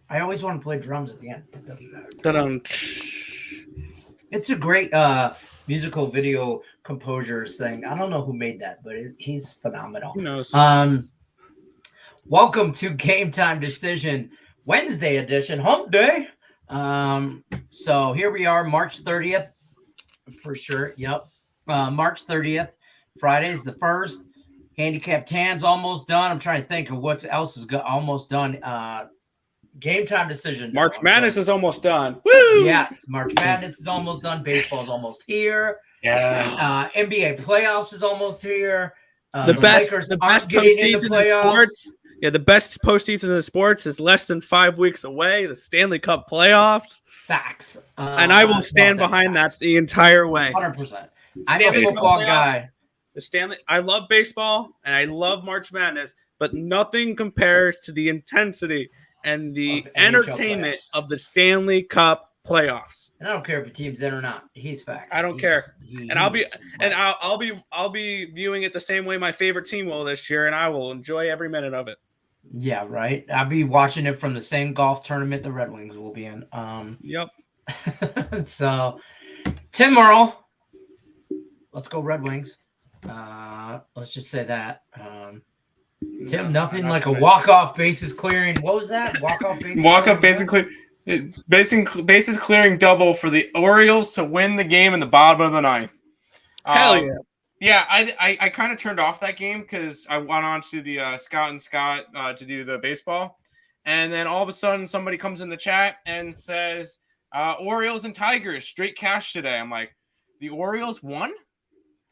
I always want to play drums at the end. It doesn't matter. Dun-dun. It's a great musical video composers thing. I don't know who made that, but he's phenomenal. Who knows? Welcome to Game Time Decision Wednesday edition, Hump Day. So here we are, March 30th. For sure. Yep. March 30th. Friday's the 1st. Handicap 10's almost done. I'm trying to think of what else is almost done. Game Time Decision. March Madness is almost done. Woo! Yes. March Madness is almost done. Baseball's almost here. Yes. NBA playoffs is almost here. The best postseason in sports. Yeah, the best postseason in sports is less than 5 weeks away. The Stanley Cup playoffs. Facts. And I will stand behind that the entire way. 100%. I'm a football guy. I love baseball and I love March Madness, but nothing compares to the intensity and the entertainment of the Stanley Cup playoffs. And I don't care if a team's in or not. He's facts. I don't care. I'll be viewing it the same way my favorite team will this year, and I will enjoy every minute of it. Yeah, right. I'll be watching it from the same golf tournament the Red Wings will be in. Yep. So, Tim Earl, let's go Red Wings. Let's just say that. Tim, nothing like a walk-off bases clearing. What was that? Walk-off bases clearing double for the Orioles to win the game in the bottom of the ninth. Hell yeah. Yeah, I kind of turned off that game because I went on to the Scott and Scott to do the baseball. And then all of a sudden somebody comes in the chat and says, Orioles and Tigers, straight cash today. I'm like, the Orioles won?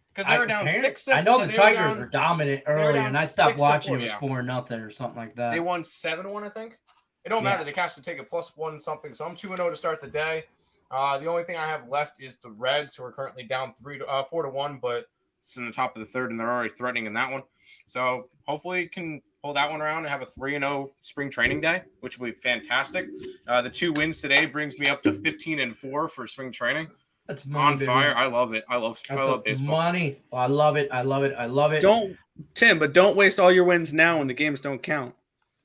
Because they were down 6-4. I know the Tigers were dominant early, and I stopped watching. It was 4-0 or something like that. They won 7-1, I think. It don't matter. They cashed to take a +1 something. So I'm 2-0 to start the day. The only thing I have left is the Reds, who are currently down 4-1, but it's in the top of the third, and they're already threatening in that one. So hopefully can pull that one around and have a 3-0 spring training day, which will be fantastic. The 2 wins today brings me up to 15-4 for spring training. That's money, on fire. I love it. I love baseball. Money. Oh, I love it. Don't waste all your wins now when the games don't count.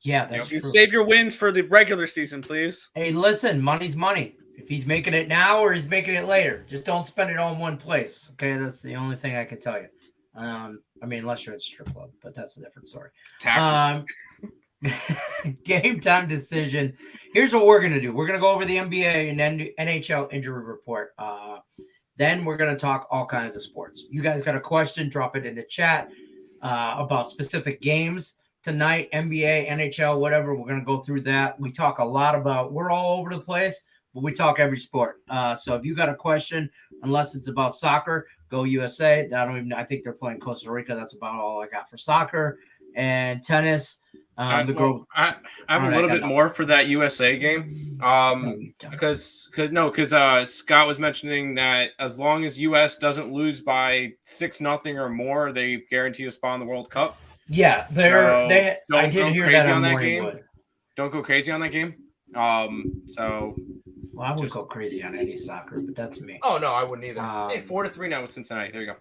Yeah, that's true. Save your wins for the regular season, please. Hey, listen, money's money. If he's making it now or he's making it later, just don't spend it all in one place. Okay, that's the only thing I can tell you. I mean, unless you're at strip club, but that's a different story. Taxes. Game time decision. Here's what we're gonna do. We're gonna go over the NBA and then NHL injury report. Then we're gonna talk all kinds of sports. You guys got a question? Drop it in the chat about specific games tonight. NBA, NHL, whatever. We're gonna go through that. We talk a lot about. We're all over the place, but we talk every sport. So if you got a question, unless it's about soccer, go USA. I think they're playing Costa Rica. That's about all I got for soccer and tennis. I have a little bit more for that USA game. Because Scott was mentioning that as long as US doesn't lose by 6-0 or more, they guarantee a spot in the World Cup. Yeah, I didn't hear that on that game. Don't go crazy on that game. Well, I wouldn't go crazy on any soccer, but that's me. Oh no, I wouldn't either. Hey, 4-3 now with Cincinnati. There you go.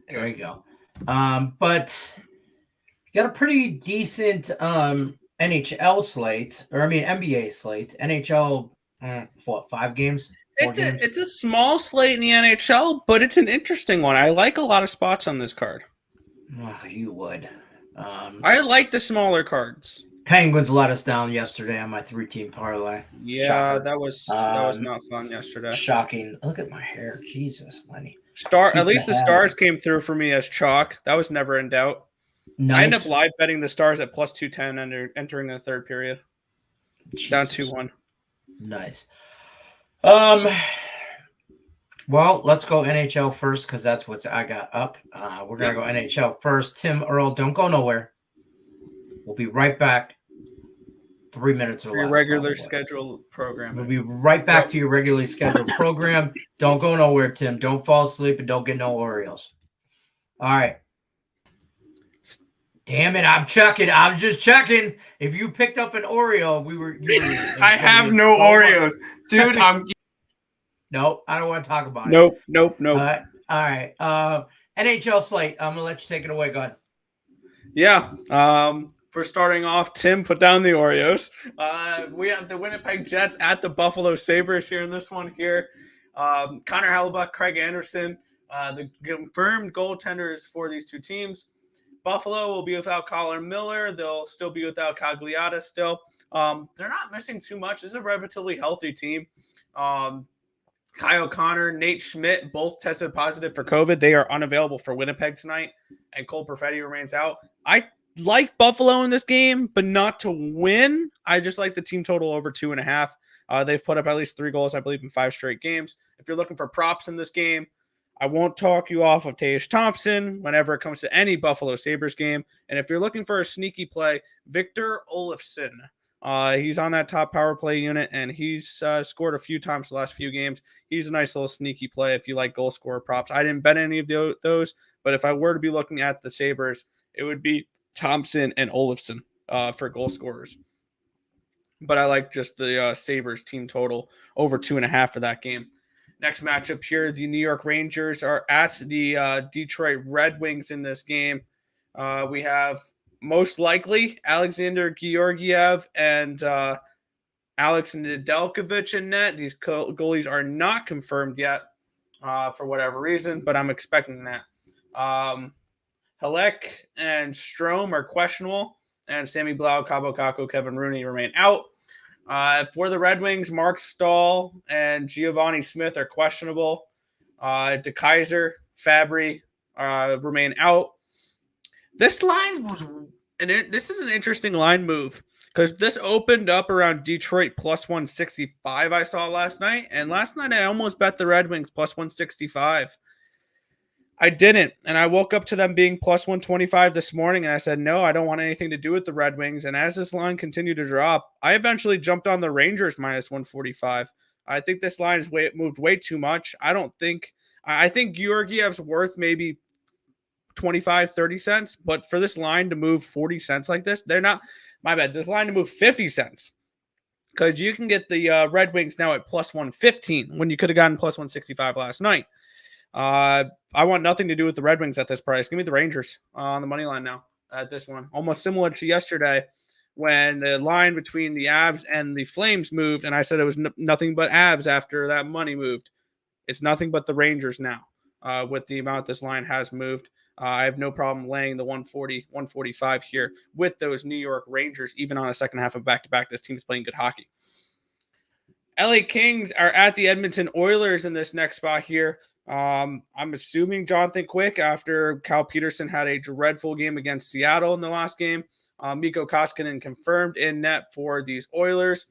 There Anyways. you go. But you got a pretty decent NHL slate, or I mean NBA slate. NHL, 5 games? It's a small slate in the NHL, but it's an interesting one. I like a lot of spots on this card. Oh, you would. I like the smaller cards. Penguins let us down yesterday on my 3-team parlay. Yeah, Shocker. that was not fun yesterday. Shocking. Look at my hair. Jesus, Lenny. At least the Stars came through for me as chalk. That was never in doubt. Nice. I ended up live betting the Stars at +210 entering the third period. Jesus. Down 2-1. Nice. Well, let's go NHL first because that's what I got up. We're going to go NHL first. Tim Earl, don't go nowhere. We'll be right back. 3 minutes or less. Your regular scheduled program. We'll be right back to your regularly scheduled program. Don't go nowhere, Tim. Don't fall asleep and don't get no Orioles. All right. Damn it, I'm checking. I was just checking. If you picked up an Oreo, I have no Oreos. Dude, Nope, I don't want to talk about it. Nope. All right. NHL slate. I'm going to let you take it away. Go ahead. Yeah. for starting off. Tim, put down the Oreos. We have the Winnipeg Jets at the Buffalo Sabres here in this one here. Connor Hellebuck, Craig Anderson, the confirmed goaltenders for these two teams. Buffalo will be without Colin Miller. They'll still be without Cagliata still. They're not missing too much. This is a relatively healthy team. Kyle Connor, Nate Schmidt, both tested positive for COVID. They are unavailable for Winnipeg tonight, and Cole Perfetti remains out. I like Buffalo in this game, but not to win. I just like the team total over 2.5. They've put up at least 3 goals, I believe, in 5 straight games. If you're looking for props in this game, I won't talk you off of Tage Thompson whenever it comes to any Buffalo Sabres game. And if you're looking for a sneaky play, Victor Olofsson. He's on that top power play unit, and he's scored a few times the last few games. He's a nice little sneaky play if you like goal scorer props. I didn't bet any of those, but if I were to be looking at the Sabres, it would be Thompson and Olofsson for goal scorers. But I like just the Sabres team total over 2.5 for that game. Next matchup here, the New York Rangers are at the Detroit Red Wings in this game. We have most likely Alexander Georgiev and Alex Nedeljkovic in net. These goalies are not confirmed yet for whatever reason, but I'm expecting that. Halleck and Strome are questionable, and Sammy Blau, Cabo Caco, Kevin Rooney remain out. For the Red Wings, Mark Stahl and Giovanni Smith are questionable. DeKaiser, Fabry remain out. This line was, and this is an interesting line move because this opened up around Detroit plus 165 I saw last night. And last night I almost bet the Red Wings plus 165. I didn't. And I woke up to them being plus 125 this morning. And I said, no, I don't want anything to do with the Red Wings. And as this line continued to drop, I eventually jumped on the Rangers minus 145. I think this line is moved way too much. I think Georgiev's worth maybe 25, 30 cents. But for this line to move 40 cents like this, they're not, my bad. This line to move 50 cents. Because you can get the Red Wings now at plus 115 when you could have gotten plus 165 last night. I want nothing to do with the Red Wings at this price. Give me the Rangers on the money line now at this one. Almost similar to yesterday when the line between the Avs and the Flames moved, and I said it was nothing but Avs after that money moved. It's nothing but the Rangers now with the amount this line has moved. I have no problem laying the 140, 145 here with those New York Rangers, even on a second half of back-to-back. This team is playing good hockey. LA Kings are at the Edmonton Oilers in this next spot here. I'm assuming Jonathan Quick, after Cal Peterson had a dreadful game against Seattle in the last game. Mikko Koskinen confirmed in net for these Oilers.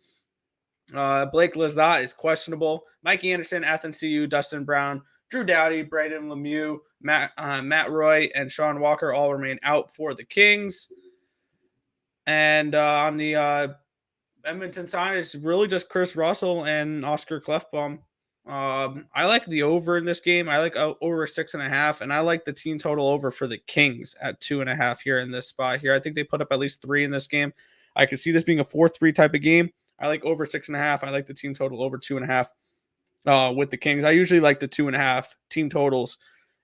Blake Lizotte is questionable. Mikey Anderson, Athanasiou, Dustin Brown, Drew Doughty, Braden Lemieux, Matt Roy, and Sean Walker all remain out for the Kings. And on the Edmonton side, it's really just Chris Russell and Oscar Klefbom. I like the over in this game. I like over 6.5, and I like the team total over for the Kings at 2.5 here in this spot here. I think they put up at least 3 in this game. I could see this being a 4-3 type of game. I like over 6.5. I like the team total over 2.5 with the Kings. I usually like the 2.5 team totals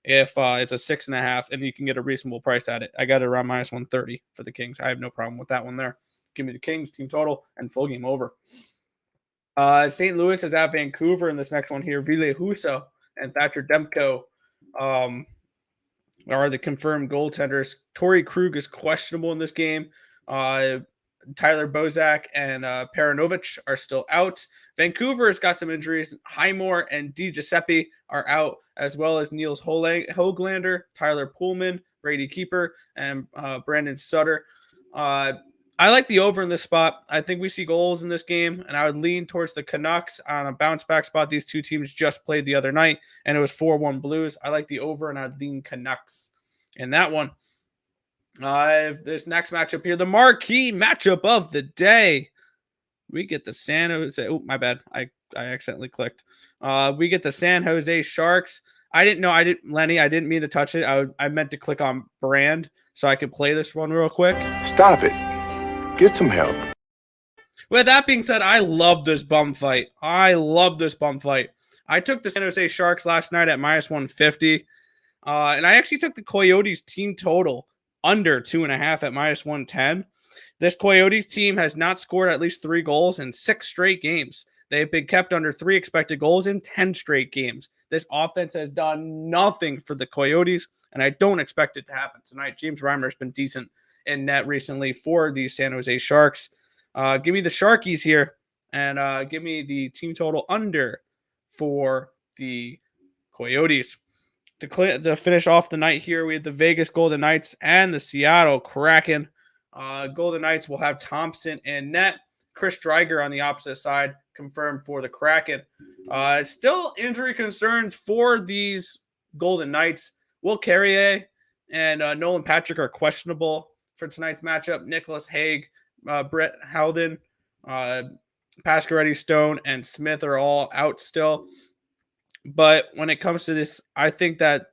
if it's a 6.5 and you can get a reasonable price at it. I got it around minus 130 for the Kings. I have no problem with that one there. Give me the Kings team total and full game over. St. Louis is at Vancouver in this next one here. Ville Husso and Thatcher Demko are the confirmed goaltenders. Torrey Krug is questionable in this game. Tyler Bozak and Paranovich are still out. Vancouver has got some injuries. Highmore and Di Giuseppe are out, as well as Niels Hoglander, Tyler Pullman, Brady Keeper, and Brandon Sutter. I like the over in this spot. I think we see goals in this game, and I would lean towards the Canucks on a bounce-back spot. These two teams just played the other night, and it was 4-1 Blues. I like the over, and I'd lean Canucks in that one. This next matchup here, the marquee matchup of the day. We get the San Jose. Oh, my bad. I accidentally clicked. We get the San Jose Sharks. Lenny, I didn't mean to touch it. I meant to click on brand so I could play this one real quick. Stop it. Get some help. With that being said, I love this bum fight. I took the San Jose Sharks last night at minus 150. And I actually took the Coyotes team total under 2.5 at minus 110. This Coyotes team has not scored at least 3 goals in 6 straight games. They've been kept under 3 expected goals in 10 straight games. This offense has done nothing for the Coyotes, and I don't expect it to happen tonight. James Reimer has been decent in net recently for these San Jose Sharks. Give me the Sharkies here, and give me the team total under for the Coyotes. To finish off the night here, we have the Vegas Golden Knights and the Seattle Kraken. Golden Knights will have Thompson in net. Chris Dreiger on the opposite side, confirmed for the Kraken. Still injury concerns for these Golden Knights. Will Carrier and Nolan Patrick are questionable for tonight's matchup. Nicholas Hague, Brett Howden, Pasquaretti, Stone, and Smith are all out still. But when it comes to this, I think that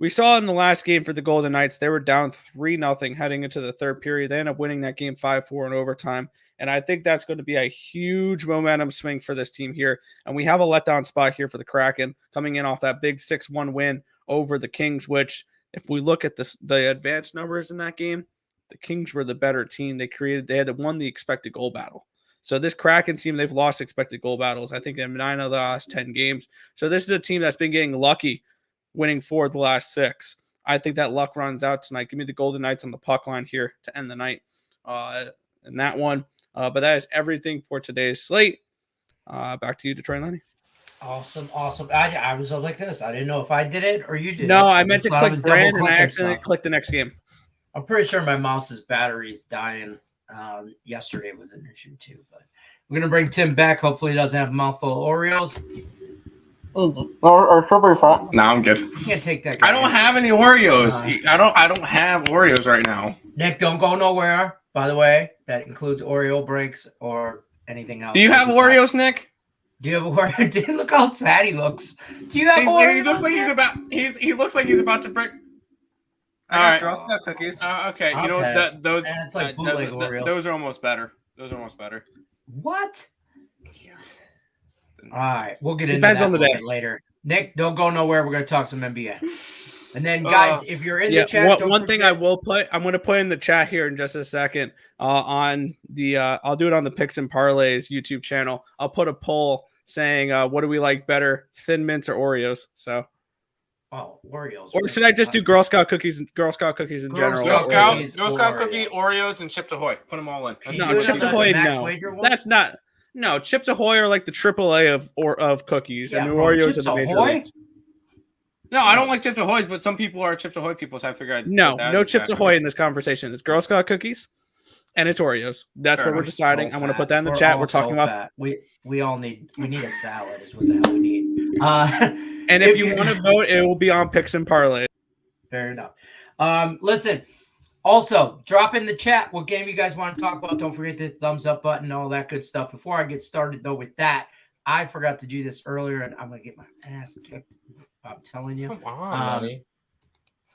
we saw in the last game for the Golden Knights, they were down 3-0 heading into the third period. They ended up winning that game 5-4 in overtime. And I think that's going to be a huge momentum swing for this team here. And we have a letdown spot here for the Kraken coming in off that big 6-1 win over the Kings, which if we look at the advanced numbers in that game, the Kings were the better team. They had won the expected goal battle. So this Kraken team, they've lost expected goal battles, I think, in 9 of the last 10 games. So this is a team that's been getting lucky, winning 4 of the last 6. I think that luck runs out tonight. Give me the Golden Knights on the puck line here to end the night in that one. But that is everything for today's slate. Back to you, Detroit Lenny. Awesome. I was like this. I didn't know if I did it or you did it. No, I meant to thought I click was brand and I double-clicking accidentally stuff. clicked the next game. I'm pretty sure my mouse's battery is dying. Yesterday was an issue too, but we're gonna bring Tim back. Hopefully, he doesn't have a mouthful of Oreos. Or strawberry fat. No, I'm good. You can't take that guy. I don't have any Oreos. I don't have Oreos right now. Nick, don't go nowhere. By the way, that includes Oreo breaks or anything else. Do you have Oreos, Nick? Do you have Oreos? Look how sad he looks. Do you have Oreos? He looks like he looks like he's about to break. All I right. got Girl Scout cookies. Okay. You know that those And it's like bootleg Oreos. those are almost better. What? All right, we'll get into Depends that on the a little day. bit later. Nick, don't go nowhere. We're going to talk some NBA. And then, guys, if you're in the chat, one thing I will put, I'm going to put in the chat here in just a second. On the, I'll do it on the Picks and Parlays YouTube channel. I'll put a poll saying, what do we like better, Thin Mints or Oreos? So, Oreos. or should I just do Girl Scout cookies in general? Girl Scout Oreos. cookie, Oreos, and Chips Ahoy. Put them all in. No, Chips Ahoy, no. That's not. No, Chips Ahoy are like the AAA of cookies, and the Oreos are the major leagues. No, I don't like Chips Ahoy's, but some people are Chips Ahoy people, so I figured I'd no Chips Ahoy in this conversation. It's Girl Scout cookies, and it's Oreos. That's what we're deciding. I'm going to put that in the chat. We're talking about. We all need a salad. Is what the hell we need. And if you want to vote, it will be on Picks and Parlay. Fair enough. Listen. Also, drop in the chat what game you guys want to talk about. Don't forget the thumbs up button, all that good stuff. Before I get started, though, with that, I forgot to do this earlier, and I'm going to get my ass kicked. I'm telling you. Come on, buddy.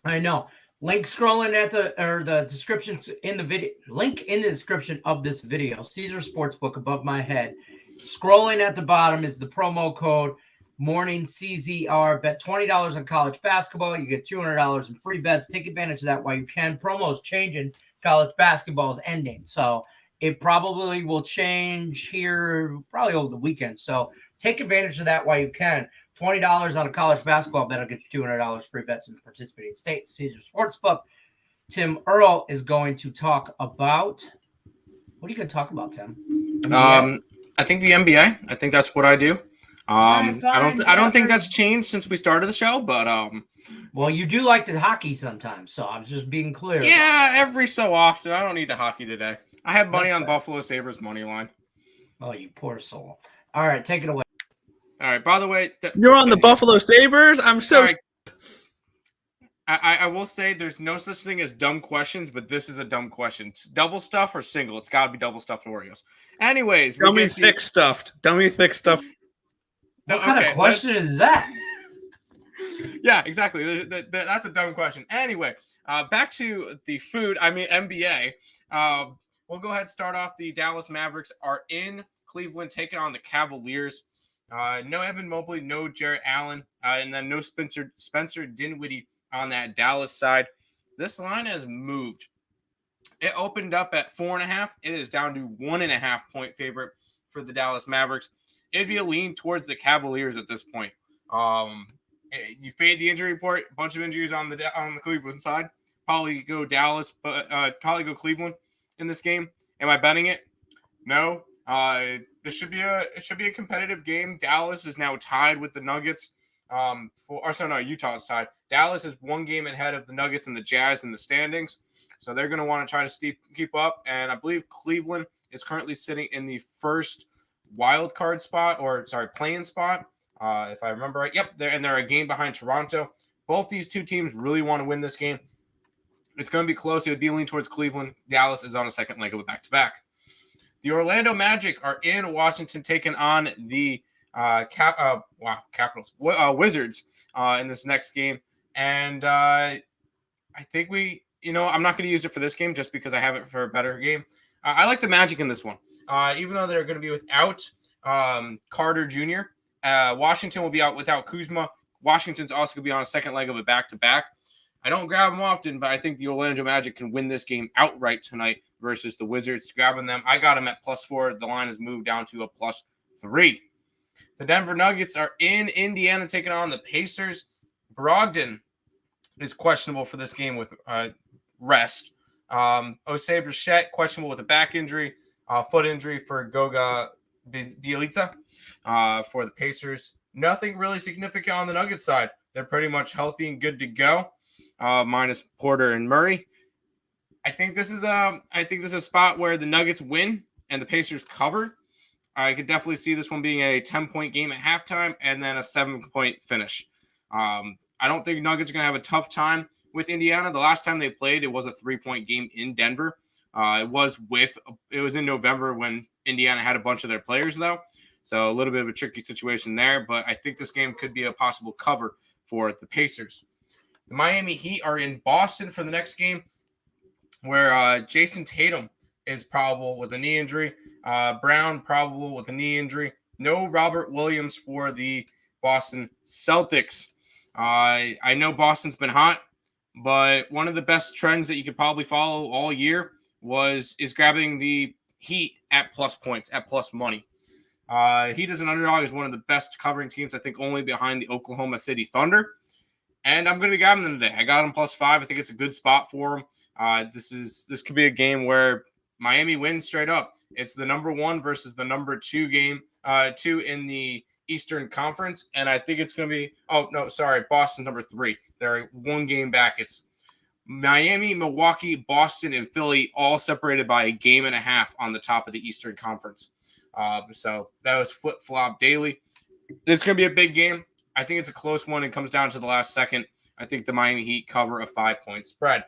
I know. Link scrolling at the descriptions in the video. Link in the description of this video. Caesar Sportsbook above my head. Scrolling at the bottom is the promo code Morning CZR. Bet $20 on college basketball. You get $200 in free bets. Take advantage of that while you can. Promos changing. College basketball is ending, so it probably will change here probably over the weekend. So take advantage of that while you can. $20 on a college basketball bet will get you $200 free bets in participating states. Caesar Sportsbook. Tim Earl is going to talk about. What are you going to talk about, Tim? I think the NBA. I think that's what I do. I don't think that's changed since we started the show, but well, you do like the hockey sometimes, so I was just being clear. Yeah, every so often. I don't need the hockey today. I have money on Buffalo Sabres money line. Oh, you poor soul. All right, take it away. All right. By the way, you're on the Buffalo Sabres. I'm so. Right. I will say there's no such thing as dumb questions, but this is a dumb question. It's double stuff or single? It's got to be double stuffed Oreos. Anyways, dummy thick stuffed. Dummy thick stuffed. What kind of question is that? Yeah, exactly. That's a dumb question. Anyway, back to the food. I mean, NBA. We'll go ahead and start off. The Dallas Mavericks are in Cleveland taking on the Cavaliers. No Evan Mobley, no Jarrett Allen, and then no Spencer Dinwiddie on that Dallas side. This line has moved. It opened up at 4.5. It is down to 1.5 point favorite for the Dallas Mavericks. It'd be a lean towards the Cavaliers at this point. You fade the injury report, a bunch of injuries on the Cleveland side. Probably go Dallas, but probably go Cleveland in this game. Am I betting it? No. It should be a competitive game. Dallas is now tied with the Nuggets. Utah is tied. Dallas is one game ahead of the Nuggets and the Jazz in the standings. So they're going to want to try to keep up. And I believe Cleveland is currently sitting in the first wild card spot, play-in spot, if I remember right. Yep, they're a game behind Toronto. Both these two teams really want to win this game. It's going to be close. It would be leaning towards Cleveland. Dallas is on a second leg of a back-to-back. The Orlando Magic are in Washington taking on the Wizards in this next game. And I think I'm not going to use it for this game just because I have it for a better game. I like the Magic in this one. Even though they're going to be without Carter Jr., Washington will be out without Kuzma. Washington's also going to be on a second leg of a back-to-back. I don't grab them often, but I think the Orlando Magic can win this game outright tonight versus the Wizards. Grabbing them, I got them at +4. The line has moved down to a +3. The Denver Nuggets are in Indiana taking on the Pacers. Brogdon is questionable for this game with rest. Osei Brissett questionable with a back injury, foot injury for Goga Bielitsa for the Pacers. Nothing really significant on the Nuggets side. They're pretty much healthy and good to go, minus Porter and Murray. I think this is a spot where the Nuggets win and the Pacers cover. I could definitely see this one being a 10-point game at halftime and then a 7-point finish. I don't think Nuggets are going to have a tough time with Indiana. The last time they played, it was a 3-point game in Denver. It was in November when Indiana had a bunch of their players, though. So a little bit of a tricky situation there, but I think this game could be a possible cover for the Pacers. The Miami Heat are in Boston for the next game, where Jason Tatum is probable with a knee injury. Brown probable with a knee injury. No Robert Williams for the Boston Celtics. I know Boston's been hot, but one of the best trends that you could probably follow all year is grabbing the Heat at plus points, at plus money. Heat as an underdog is one of the best covering teams, I think, only behind the Oklahoma City Thunder. And I'm going to be grabbing them today. I got them +5. I think it's a good spot for them. This could be a game where Miami wins straight up. It's the number 1 versus the number 2 game, 2 in the Eastern Conference. And I think it's going to be, Boston number 3. They're one game back. It's Miami, Milwaukee, Boston, and Philly all separated by a game and a half on the top of the Eastern Conference. So that was flip-flop daily. It's going to be a big game. I think it's a close one. It comes down to the last second. I think the Miami Heat cover a 5-point spread.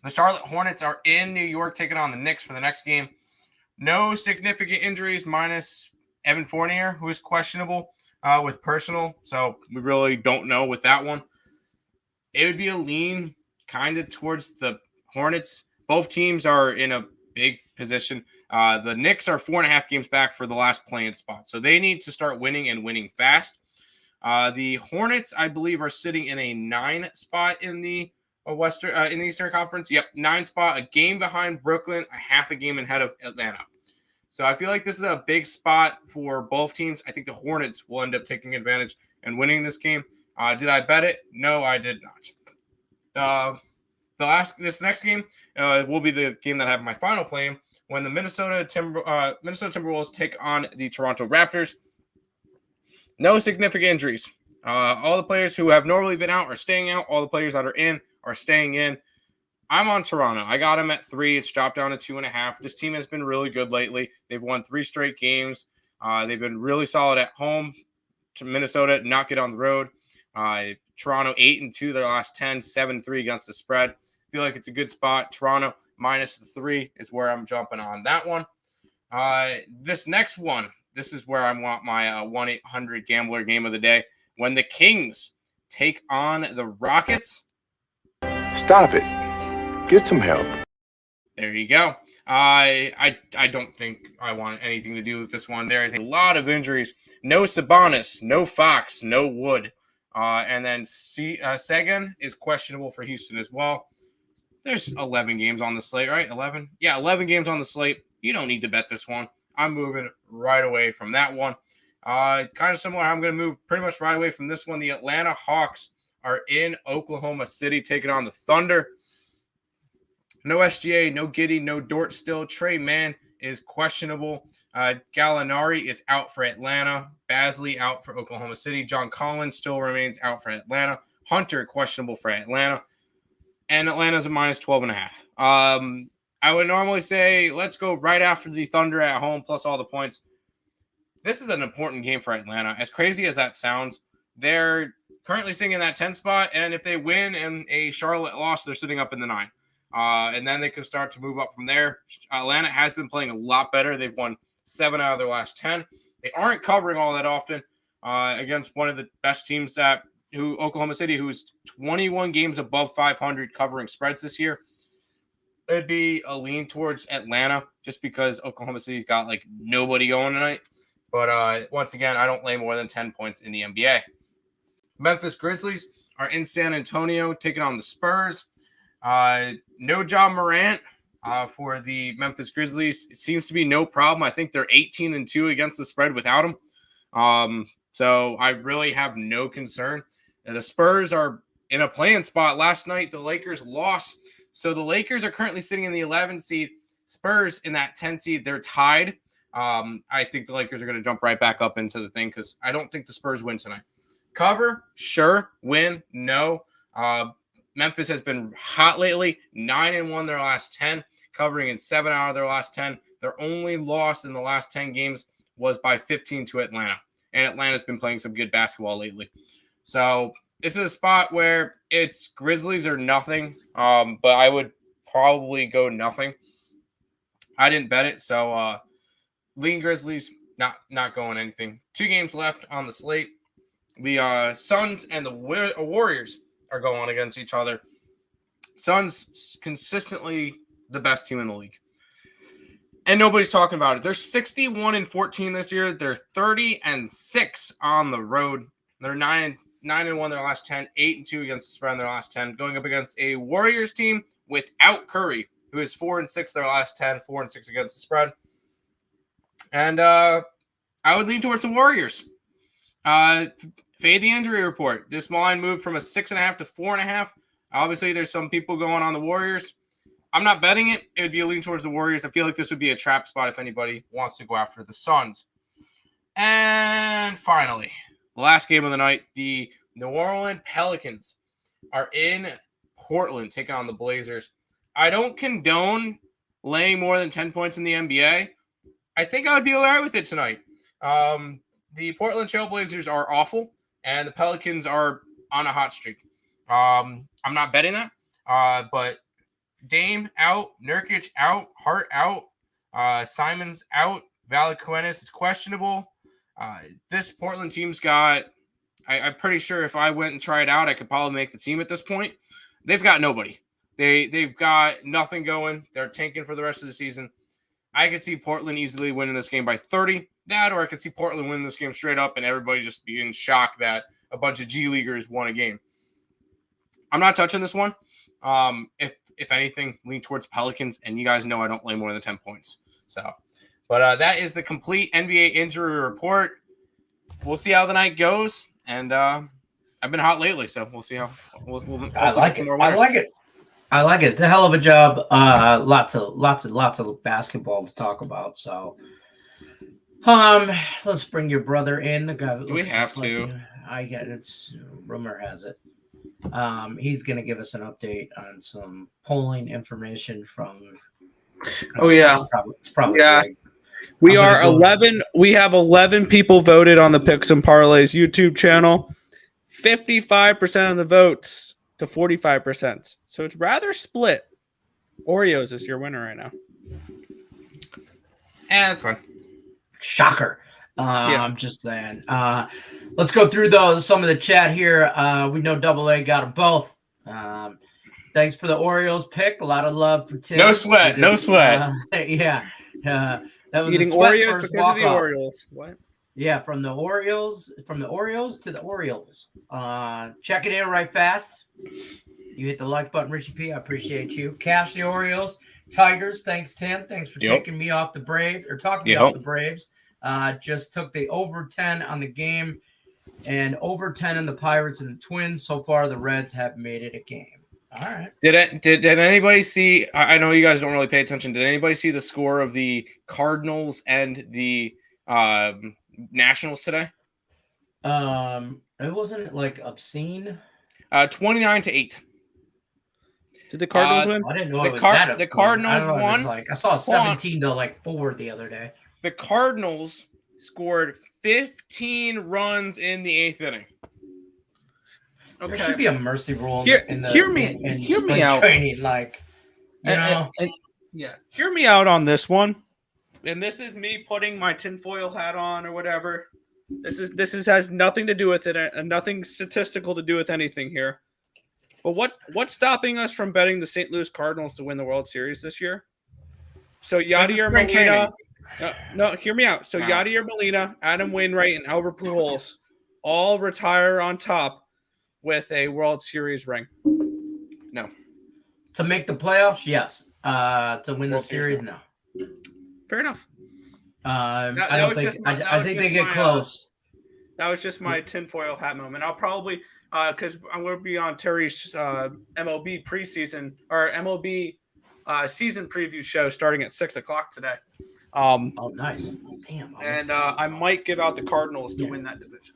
The Charlotte Hornets are in New York taking on the Knicks for the next game. No significant injuries minus Evan Fournier, who is questionable with personal. So we really don't know with that one. It would be a lean kind of towards the Hornets. Both teams are in a big position. The Knicks are 4.5 games back for the last play-in spot. So they need to start winning and winning fast. The Hornets, I believe, are sitting in a 9 spot in the in the Eastern Conference. Yep, 9 spot, a game behind Brooklyn, a half a game ahead of Atlanta. So I feel like this is a big spot for both teams. I think the Hornets will end up taking advantage and winning this game. Did I bet it? No, I did not. This next game will be the game that I have my final play when the Minnesota Timberwolves take on the Toronto Raptors. No significant injuries. All the players who have normally been out are staying out. All the players that are in are staying in. I'm on Toronto. I got them at 3. It's dropped down to 2.5. This team has been really good lately. They've won 3 straight games. They've been really solid at home to Minnesota, not get on the road. Toronto 8-2 their last 10, 7-3 against the spread. Feel like it's a good spot. Toronto minus the 3 is where I'm jumping on that one. This next one, this is where I want my 1-800 gambler game of the day. When the Kings take on the Rockets. Stop it. Get some help. There you go. I don't think I want anything to do with this one. There is a lot of injuries. No Sabonis, no Fox, no Wood. And then Sagan is questionable for Houston as well. There's 11 games on the slate, right? 11? Yeah, 11 games on the slate. You don't need to bet this one. I'm moving right away from that one. Kind of similar. I'm going to move pretty much right away from this one. The Atlanta Hawks are in Oklahoma City taking on the Thunder. No SGA, no Giddey, no Dort still. Trey Mann is questionable. Gallinari is out for Atlanta. Basley out for Oklahoma City. John Collins still remains out for Atlanta. Hunter questionable for Atlanta. And Atlanta's a minus 12.5. I would normally say let's go right after the Thunder at home plus all the points. This is an important game for Atlanta. As crazy as that sounds, they're currently sitting in that 10 spot, and if they win and a Charlotte loss, they're sitting up in the 9. And then they can start to move up from there. Atlanta has been playing a lot better. They've won 7 out of their last 10. They aren't covering all that often against one of the best teams Oklahoma City, who's 21 games above 500 covering spreads this year. It'd be a lean towards Atlanta just because Oklahoma City's got like nobody going tonight. But once again, I don't lay more than 10 points in the NBA. Memphis Grizzlies are in San Antonio taking on the Spurs. No Ja Morant for the Memphis Grizzlies. It seems to be no problem. I think they're 18-2 against the spread without him. So I really have no concern. And the Spurs are in a play-in spot. Last night, the Lakers lost. So the Lakers are currently sitting in the 11 seed. Spurs in that 10 seed. They're tied. I think the Lakers are going to jump right back up into the thing because I don't think the Spurs win tonight. Cover, sure. Win, no. Memphis has been hot lately. 9-1 their last 10, covering in 7 out of their last 10. Their only loss in the last 10 games was by 15 to Atlanta. And Atlanta's been playing some good basketball lately. So this is a spot where it's Grizzlies or nothing. But I would probably go nothing. I didn't bet it, so lean Grizzlies, not going anything. 2 games left on the slate. The Suns and the Warriors are going against each other. Suns consistently the best team in the league. And nobody's talking about it. They're 61-14 this year. They're 30-6 on the road. They're 9-1 their last 10, 8-2 against the spread in their last 10, going up against a Warriors team without Curry, who is 4-6 their last 10, 4-6 against the spread. And I would lean towards the Warriors. Fade the injury report. This line moved from a 6.5 to 4.5. Obviously, there's some people going on the Warriors. I'm not betting it. It would be a lean towards the Warriors. I feel like this would be a trap spot if anybody wants to go after the Suns. And finally, the last game of the night, the New Orleans Pelicans are in Portland taking on the Blazers. I don't condone laying more than 10 points in the NBA. I think I would be all right with it tonight. The Portland Trailblazers are awful, and the Pelicans are on a hot streak. I'm not betting that, but Dame out, Nurkic out, Hart out, Simons out, Valanciunas is questionable. This Portland team's got, I'm pretty sure if I went and tried out, I could probably make the team at this point. They've got nobody. They've got nothing going. They're tanking for the rest of the season. I could see Portland easily winning this game by 30. That, or I could see Portland winning this game straight up and everybody just be in shock that a bunch of G Leaguers won a game. I'm not touching this one. If anything, lean towards Pelicans, and you guys know I don't lay more than 10 points. But that is the complete NBA injury report. We'll see how the night goes, and I've been hot lately, so we'll see how. I like it. I like it. It's a hell of a job. Lots of basketball to talk about. So, let's bring your brother in. The guy. Do we have to? I get it's rumor has it. He's going to give us an update on some polling information from. Oh yeah, it's probably yeah. big. We are 11. We have 11 people voted on the Picks and Parlays YouTube channel. 55% of the votes to 45%. So it's rather split. Oreos is your winner right now. And that's fine. Shocker. I'm just saying. Let's go through some of the chat here. We know AA got them both. Thanks for the Orioles pick. A lot of love for Tim. No sweat. No sweat. Yeah. That was Eating Oreos because of the Orioles. What? Yeah, from the Orioles to the Orioles. Checking in right fast. You hit the like button, Richie P. I appreciate you. Cash the Orioles. Tigers. Thanks, Tim. Thanks for taking me off the Braves or talking me off the Braves. Just took the over 10 on the game and over 10 in the Pirates and the Twins. So far, the Reds have made it a game. All right. Did anybody see? I know you guys don't really pay attention. Did anybody see the score of the Cardinals and the Nationals today? It wasn't like obscene. 29-8. Did the Cardinals win? I didn't know it was that obscene. The Cardinals won. I saw 17-4 the other day. The Cardinals scored 15 runs in the 8th inning. Okay. There should be a mercy rule in the hear me out. Training, like, hear me out on this one. And this is me putting my tinfoil hat on or whatever. This has nothing to do with it, and nothing statistical to do with anything here. But what's stopping us from betting the St. Louis Cardinals to win the World Series this year? So Yadier Molina. No, hear me out. So Yadier Molina, Adam Wainwright, and Albert Pujols all retire on top with a World Series ring. No. To make the playoffs, yes. To win the series, no. Fair enough. I think they get close. That was just my tinfoil hat moment. I'll probably because I'm going to be on Terry's MLB preseason or MLB season preview show starting at 6:00 today. Nice. Damn. And I might give out the Cardinals to win that division.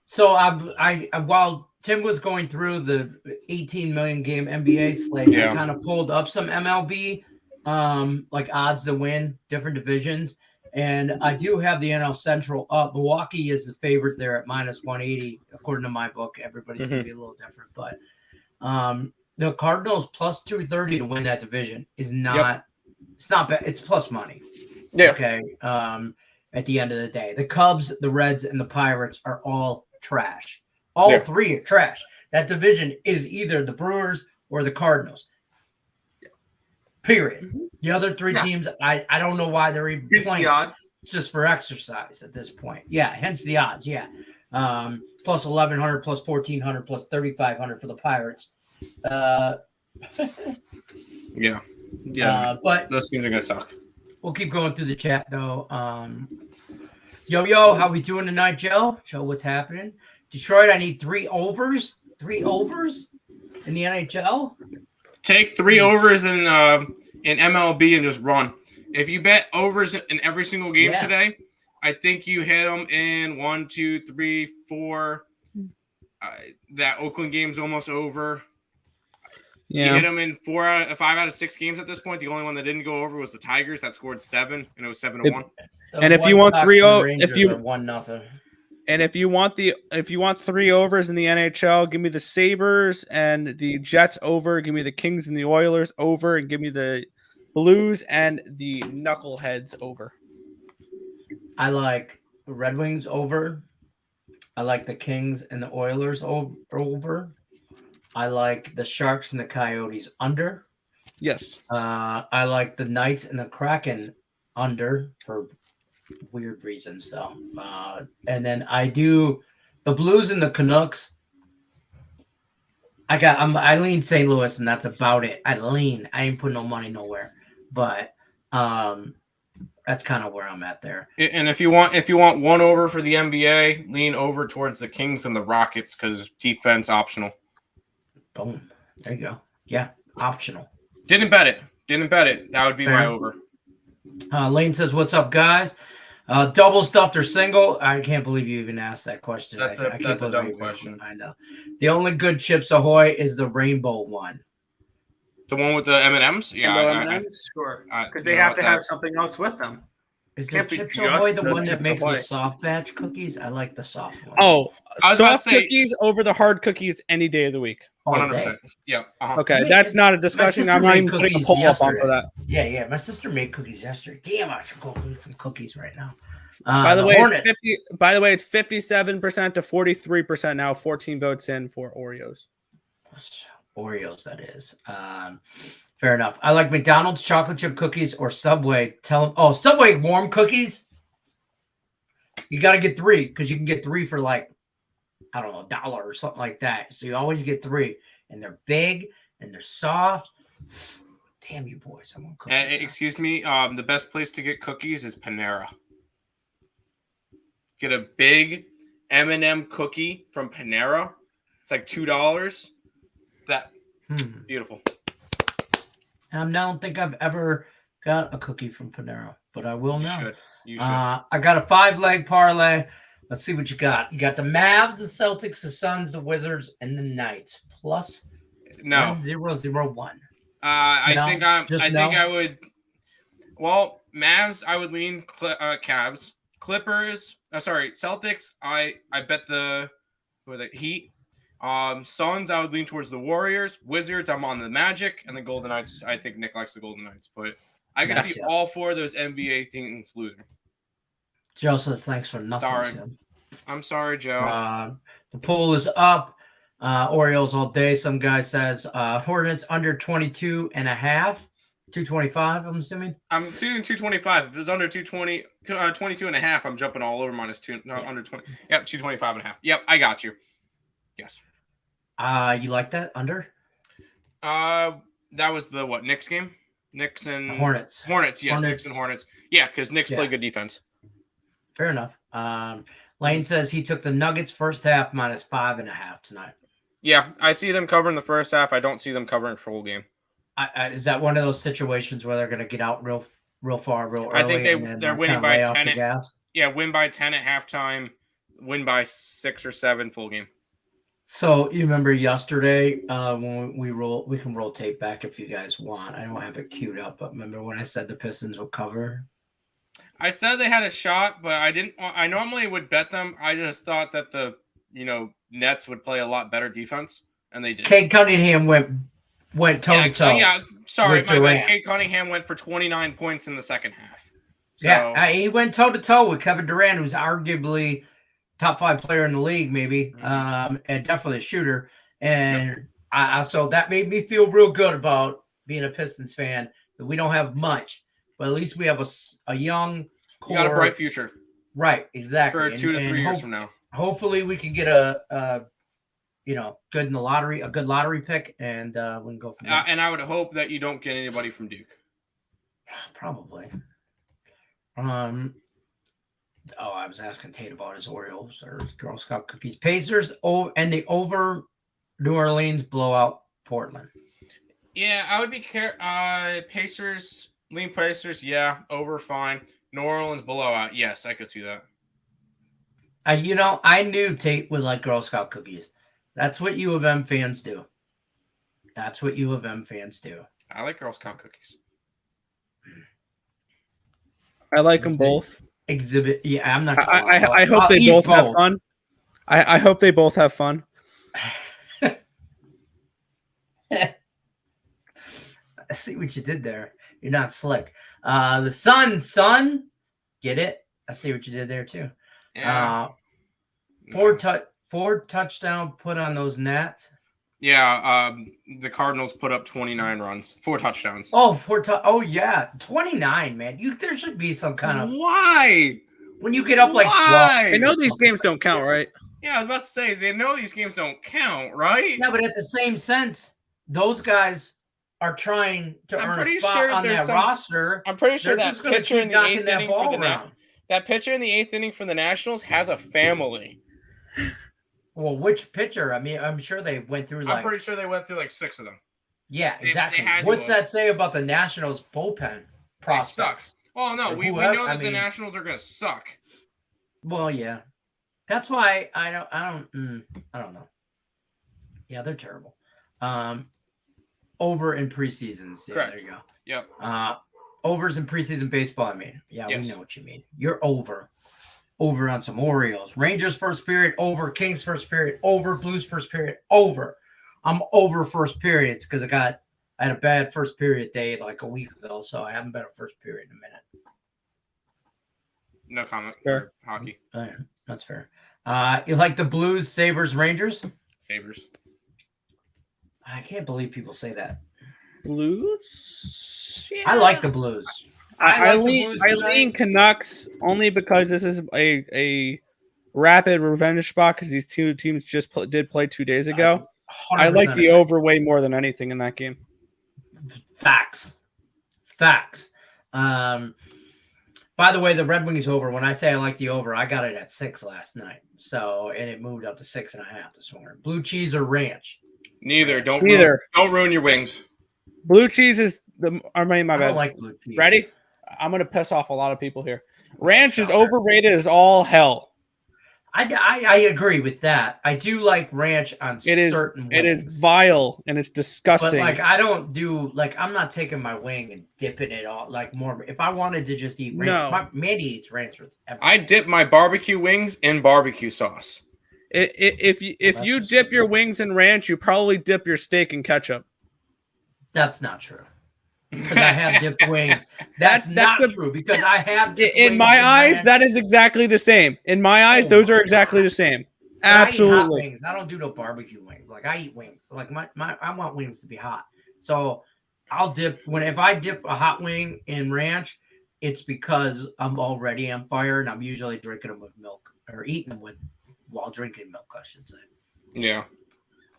So I while Tim was going through the 18 million game NBA slate, I kind of pulled up some MLB like odds to win different divisions. And I do have the NL Central up. Milwaukee is the favorite there at -180, according to my book. Everybody's going to be a little different. But the Cardinals plus 230 to win that division is not it's not bad. It's plus money. Yeah. Okay. At the end of the day, the Cubs, the Reds, and the Pirates are all trash. All three are trash. That division is either the Brewers or the Cardinals. Period. The other three teams, I don't know why they're even playing. The odds. It's just for exercise at this point. Yeah, hence the odds. Yeah. Plus 1,100, plus 1,400, plus 3,500 for the Pirates. But those teams are gonna suck. We'll keep going through the chat though. Yo, how we doing tonight, Joe? Joe, what's happening? Detroit, I need 3 overs. 3 overs in the NHL. Take 3 overs in MLB and just run. If you bet overs in every single game today, I think you hit them in 1, 2, 3, 4. That Oakland game's almost over. Yeah. You hit them in 5 out of 6 games at this point. The only one that didn't go over was the Tigers. That scored 7, and it was 7-1. And if you want 3-0, if you 1-0. And if you want 3 overs in the NHL, give me the Sabres and the Jets over. Give me the Kings and the Oilers over, and give me the Blues and the Knuckleheads over. I like the Red Wings over. I like the Kings and the Oilers over. I like the Sharks and the Coyotes under. Yes. I like the Knights and the Kraken under for weird reasons though. And then I do the Blues and the Canucks. I lean St. Louis, and that's about it. I ain't putting no money nowhere. But that's kind of where I'm at there. And if you want 1 over for the NBA, lean over towards the Kings and the Rockets because defense optional. Boom. There you go. Yeah, optional. Didn't bet it. That would be my over. Lane says, "What's up, guys? Double stuffed or single?" I can't believe you even asked that question. That's a dumb question. I know. The only good Chips Ahoy is the rainbow one. The one with the M&Ms? Yeah. M&Ms? Sure. Because they have to have something else with them. Is the Chips Ahoy the one that makes the soft batch cookies? I like the soft one. Oh, soft cookies over the hard cookies any day of the week. 100%. Yeah. Okay, that's not a discussion. I'm not even putting a poll up on for that. Yeah. My sister made cookies yesterday. Damn, I should go eat some cookies right now. By the way, it's 57% to 43% now. 14 votes in for Oreos. Oreos, that is. Fair enough. I like McDonald's chocolate chip cookies or Subway. Subway warm cookies. You got to get 3 because you can get 3 for like I don't know, $1 or something like that. So you always get 3, and they're big and they're soft. Damn you boys! I'm on cookies now. Excuse me. The best place to get cookies is Panera. Get a big M&M cookie from Panera. It's like $2. That beautiful. I don't think I've ever got a cookie from Panera, but I will now. You should. I got a 5-leg parlay. Let's see what you got. You got the Mavs, the Celtics, the Suns, the Wizards, and the Knights. Plus 1,001. I would. Well, Mavs, I would lean Cavs. Clippers. Celtics. I bet the Heat. Suns, I would lean towards the Warriors. Wizards, I'm on the Magic, and the Golden Knights. I think Nick likes the Golden Knights, but I can see all 4 of those NBA things losing. Joe says thanks for nothing. Sorry. Tim. I'm sorry, Joe. The poll is up. Orioles all day. Some guy says Hornets under 22.5. 225, I'm assuming. I'm assuming 225. If it's under 220, 22.5, I'm jumping all over -2. No, under 20. Yep, 225.5. Yep, I got you. Yes. You like that under? That was the Knicks game? Knicks and Hornets. Hornets, yes, Knicks and Hornets. Yeah, because Knicks play good defense. Fair enough. Lane says he took the Nuggets first half -5.5 tonight. Yeah, I see them covering the first half. I don't see them covering full game. Is that one of those situations where they're going to get out real far, real early? I think they're winning by 10. Yeah, win by 10 at halftime, win by 6 or 7 full game. So you remember yesterday when we can roll tape back if you guys want. I don't have it queued up, but remember when I said the Pistons will cover? I said they had a shot, but I didn't. I normally would bet them. I just thought that the Nets would play a lot better defense, and they did. Cade Cunningham went toe to toe. Yeah, sorry, my bad. Cade Cunningham went for 29 points in the second half. So, he went toe to toe with Kevin Durant, who's arguably top 5 player in the league, maybe, and definitely a shooter. And so that made me feel real good about being a Pistons fan. That we don't have much, but at least we have a young core. You got a bright future, right? Exactly. For 2 to 3 years from now. Hopefully, we can get a good in the lottery, a good lottery pick, and we can go from there. And I would hope that you don't get anybody from Duke. Probably. I was asking Tate about his Orioles or his Girl Scout cookies. Pacers and the over New Orleans blowout Portland. Yeah, I would be Pacers, lean Pacers, yeah, over fine. New Orleans blowout, yes, I could see that. I knew Tate would like Girl Scout cookies. That's what U of M fans do. I like Girl Scout cookies. I like them both. Exhibit. Yeah, I'm not. I hope they both have fun. I hope they both have fun. I see what you did there. You're not slick. The son. Get it? I see what you did there too. Yeah. 4 touchdown put on those Nats. Yeah, the Cardinals put up 29 runs, 4 touchdowns. Oh, 29, man. There should be some kind of why when you get up like why? I know these games don't count, right? Yeah, I was about to say they know these games don't count, right? Yeah, but at the same sense, those guys are trying to earn a spot on that roster. I'm pretty sure that pitcher in the 8th inning for that pitcher in the 8th inning for the Nationals has a family. Well, which pitcher? I mean, I'm sure they went through I'm pretty sure they went through like 6 of them. Yeah, exactly. What's that say about the Nationals bullpen prospects? Well, no, we know that the Nationals are going to suck. Well, yeah. That's why I don't know. Yeah, they're terrible. Over in preseasons. Yeah, correct. There you go. Yep. Overs in preseason baseball, I mean. Yeah, yes. We know what you mean. You're over on some Orioles. Rangers first period, over. Kings first period, over. Blues first period, over. I'm over first periods because I had a bad first period day like a week ago, so I haven't been a first period in a minute. No comment for hockey. Oh, yeah, that's fair. You like the Blues, Sabres, Rangers? Sabres. I can't believe people say that. Blues? Yeah. I like the Blues. I lean Canucks only because this is a rapid revenge spot because these two teams just did play 2 days ago. 100% I like the agree. over way more than anything in that game. Facts. By the way, the Red Wings over. When I say I like the over, I got it at 6 last night. So, and it moved up to 6.5 this morning. Blue cheese or ranch? Neither. Don't Neither. ruin your wings. Blue cheese is my I bad. don't like blue cheese. Ready? I'm gonna piss off a lot of people here. Ranch is overrated as all hell. I agree with that. I do like ranch on certain wings. It is vile and it's disgusting. But like I don't do like I'm not taking my wing and dipping it all like more. If I wanted to just eat ranch, Mandy eats ranch with everything. I dip my barbecue wings in barbecue sauce. If you dip your wings in ranch, you probably dip your steak in ketchup. That's not true. Because I have dipped wings. That's not true because I have dipped in wings my eyes, ranch. that is exactly the same. In my eyes, those are exactly the same. Absolutely. I eat hot wings. I don't do no barbecue wings. Like I eat wings. Like I want wings to be hot. So I'll dip if I dip a hot wing in ranch, it's because I'm already on fire and I'm usually drinking them with milk or eating them while drinking milk, I should say. Yeah.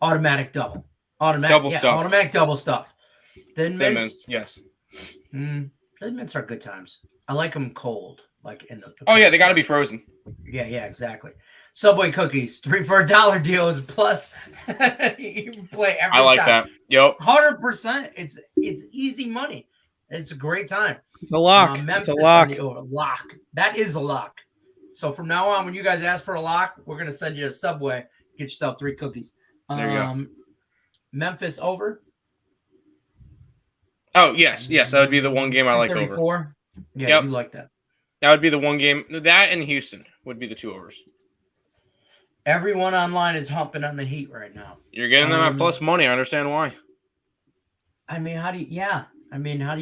Automatic double. Automatic double stuff. Thin mints. Yes. Thin mints are good times. I like them cold, like in the. Oh yeah, they got to be frozen. Yeah, exactly. Subway cookies, 3 for $1 deals plus. You can play every I like time. that. Yep. 100%. It's easy money. It's a great time. It's a lock. Memphis It's a lock. Lock. That is a lock. So from now on, when you guys ask for a lock, we're gonna send you a Subway. Get yourself 3 cookies. There you go. Memphis over. Oh yes, that would be the one game I like 34. over. Yeah, Yep. You like that. That would be the one game. That and Houston would be the 2 overs. Everyone online is humping on the Heat right now. You're getting them at plus money. I understand why. I mean, how do you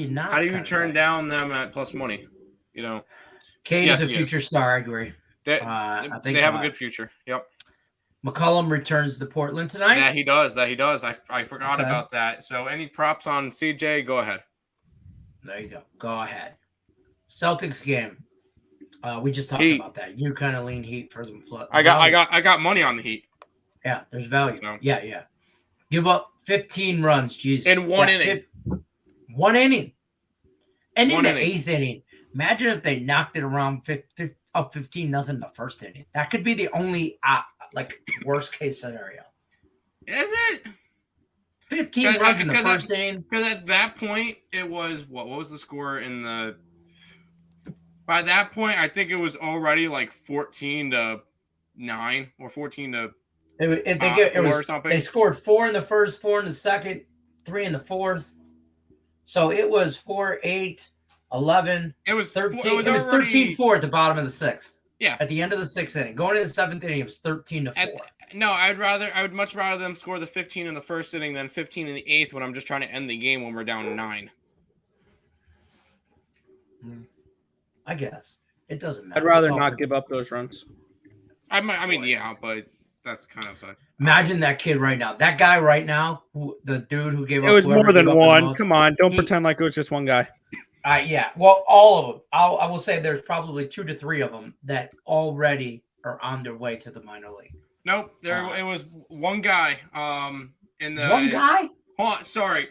not? How do you turn down them at plus money? You know, Cade is a future star. I agree. They think have a good future. Yep. McCollum returns to Portland tonight. That he does. I forgot about that. So any props on CJ? Go ahead. There you go. Go ahead. Celtics game. We just talked about that. You kind of lean Heat for them. I got money on the Heat. Yeah, there's value. So. Yeah. Give up 15 runs. Jesus. In one inning. 1 inning. And in One the inning. 8th inning. Imagine if they knocked it around up 15-0 the first inning. That could be the only worst case scenario. Is it? 15 runs in the first inning. Because at that point, it was what was the score in the? By that point, I think it was already like 14-9 or 14 to. It was something. They scored 4 in the first, 4 in the second, 3 in the fourth. So it was 4-8, 11. It was 13. It was 13-4 at the bottom of the 6th. Yeah. At the end of the 6th inning, going into the 7th inning, it was 13-4. No, I would much rather them score the 15 in the first inning than 15 in the 8th when I'm just trying to end the game when we're down 9. I guess it doesn't matter. I'd rather not give up those runs. I mean, yeah, but that's kind of a. Imagine that kid right now. That guy right now, the dude who gave up. It was more than one. Come on, don't pretend like it was just one guy. Yeah. Well, all of them. I will say there's probably 2 to 3 of them that already are on their way to the minor league. Nope, it was one guy. In the one guy. Oh, sorry,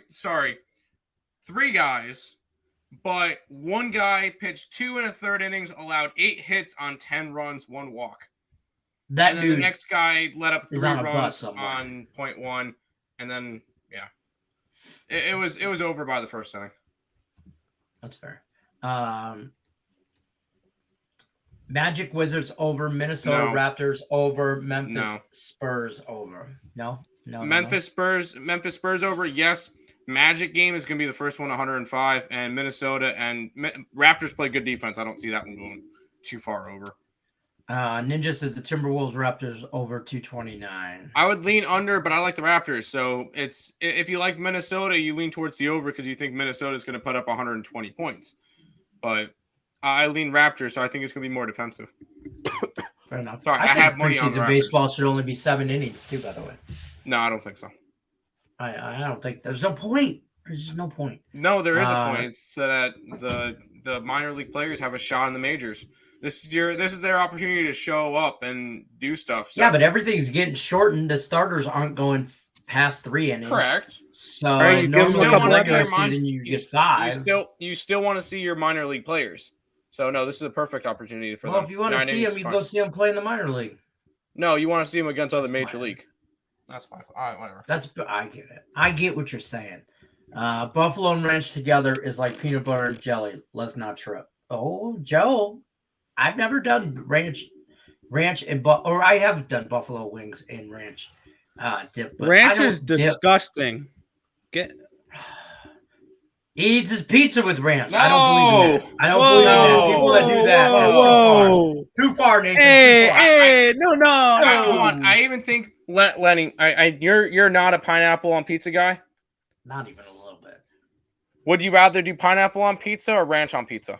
3 guys, but one guy pitched 2 1/3 innings, allowed 8 hits on 10 runs, 1 walk. That and then dude. The next guy let up 3 runs on .1, and then it was over by the first inning. That's fair. Magic Wizards over, Minnesota Raptors over, Memphis Spurs over. No. Memphis Spurs over. Yes. Magic game is going to be the first one, 105, and Minnesota and Raptors play good defense. I don't see that one going too far over. Ninja says the Timberwolves Raptors over 229. I would lean under, but I like the Raptors. So it's if you like Minnesota, you lean towards the over because you think Minnesota is going to put up 120 points. But I lean Raptors, so I think it's going to be more defensive. Fair enough. Sorry, I have money on the Raptors. Baseball should only be 7 innings too, by the way. No, I don't think so. I don't think there's no point. There's just no point. No, there is a point. It's that the minor league players have a shot in the majors. This is their opportunity to show up and do stuff. So. Yeah, but everything's getting shortened. The starters aren't going past 3 innings. Correct. So Right, you give them normally a couple in regular extras. season you get 5. You still want to see your minor league players. So no, this is a perfect opportunity for them. Well, if you want to 9 see innings them, is you fine. go see them play in the minor league. No, you want to see them against other major fine. league. That's fine. All right, whatever. I get it. I get what you're saying. Buffalo and ranch together is like peanut butter and jelly. Let's not trip. Oh, Joe, I've never done ranch and or I have done buffalo wings and ranch dip. But Ranch I is don't dip. disgusting. He eats his pizza with ranch. No! I don't believe in that. I don't believe in that. People that do that, that's Whoa. too far, Nathan. Hey, too far. hey, no. Hold on. I even think Lenny, you're not a pineapple on pizza guy. Not even a little bit. Would you rather do pineapple on pizza or ranch on pizza?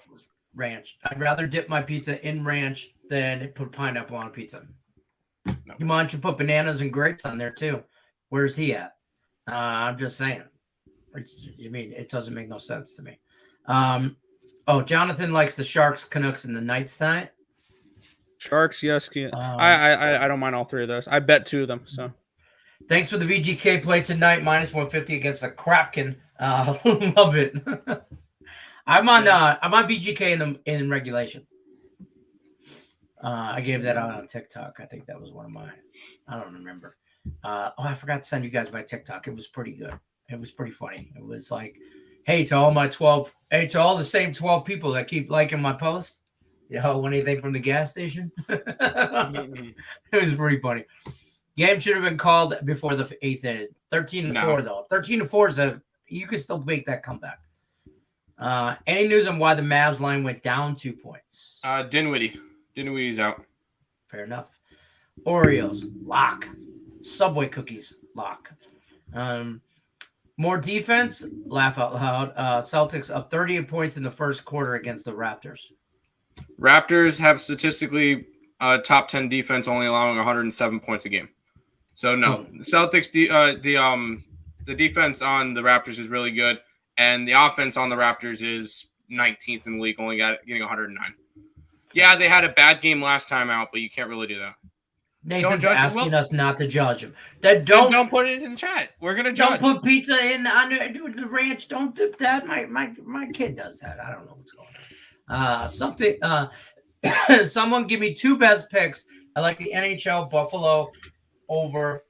Ranch. I'd rather dip my pizza in ranch than put pineapple on pizza. No. You mind you put bananas and grapes on there too? Where's he at? I'm just saying. It doesn't make no sense to me. Jonathan likes the Sharks, Canucks, and the Knights tonight. Sharks, yes. I don't mind all 3 of those. I bet 2 of them. So Thanks for the VGK play tonight. -150 against the Kraken. Love it. I'm on VGK in regulation. I gave that out on TikTok. I think that was one of mine. I don't remember. I forgot to send you guys my TikTok. It was pretty good. It was pretty funny. It was like, hey, to all the same 12 people that keep liking my post. Want anything from the gas station? It was pretty funny. Game should have been called before the 8th inning. 13-4 though. 13-4 you can still make that comeback. Any news on why the Mavs line went down 2 points? Dinwiddie's out. Fair enough. Oreos lock. Subway cookies lock. More defense. Laugh out loud. Celtics up 38 points in the first quarter against the Raptors. Raptors have statistically top 10 defense, only allowing 107 points a game. So no, the Celtics, the defense on the Raptors is really good, and the offense on the Raptors is 19th in the league, only getting 109. Yeah, they had a bad game last time out, but you can't really do that. Nathan's asking us not to judge him. Don't put it in the chat. We're gonna judge. Don't put pizza in on the ranch. Don't do that. My kid does that. I don't know what's going on. Someone give me 2 best picks. I like the NHL Buffalo over.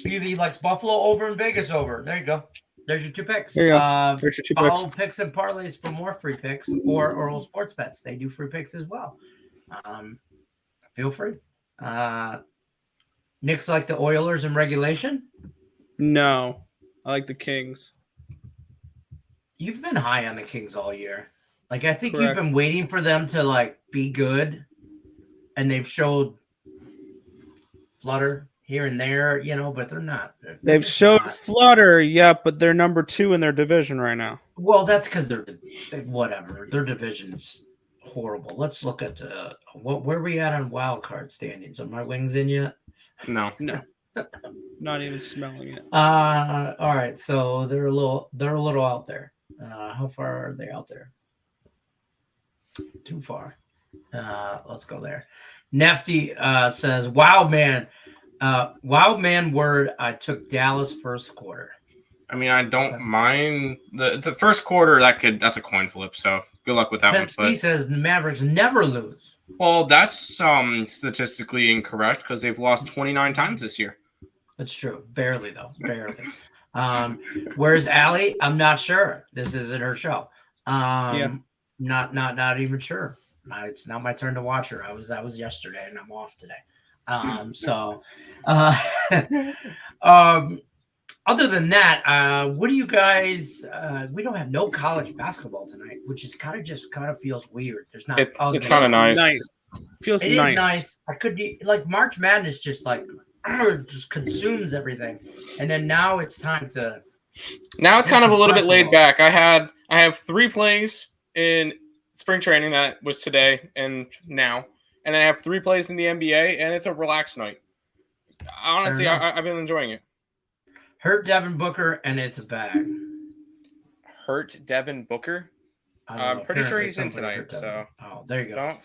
He likes Buffalo over and Vegas over. There you go. There's your 2 picks. There you go. There's your 2 picks. Follow picks and parlays for more free picks or Oral Sports Bets. They do free picks as well. Feel free. Knicks like the Oilers in regulation? No. I like the Kings. You've been high on the Kings all year. Like, I think Correct. you've been waiting for them to, like, be good. And they've showed flutter here and there, but they're not. They've showed flutter, but they're number 2 in their division right now. Well, that's because they're whatever. Their division's horrible. Let's look at where are we at on wild card standings? Are my wings in yet? No. Not even smelling it. All right, so they're a little out there. How far are they out there? Too far. Let's go there. Nefty says, "Wow, man, word. I took Dallas first quarter." I mean, I don't mind the first quarter. That's a coin flip. So good luck with that one. He says the Mavericks never lose. Well, that's statistically incorrect because they've lost 29 times this year. That's true. Barely though. Barely. Where's Allie? I'm not sure. This isn't her show. Not even sure. It's not my turn to watch her. I was yesterday and I'm off today. Other than that, what do you guys? We don't have no college basketball tonight, which is kind of feels weird. There's not. It's kind of nice. Feels It nice. is nice. I could be like March Madness, just consumes everything, and then now it's time to. Now it's kind of a little bit laid back. I have 3 plays in spring training that was today and now, and I have 3 plays in the NBA, and it's a relaxed night. Honestly, I've been enjoying it. Hurt Devin Booker, and it's a bag. Hurt Devin Booker? I don't I'm know. pretty sure Apparently he's in somebody tonight. hurt So that. There you go. don't.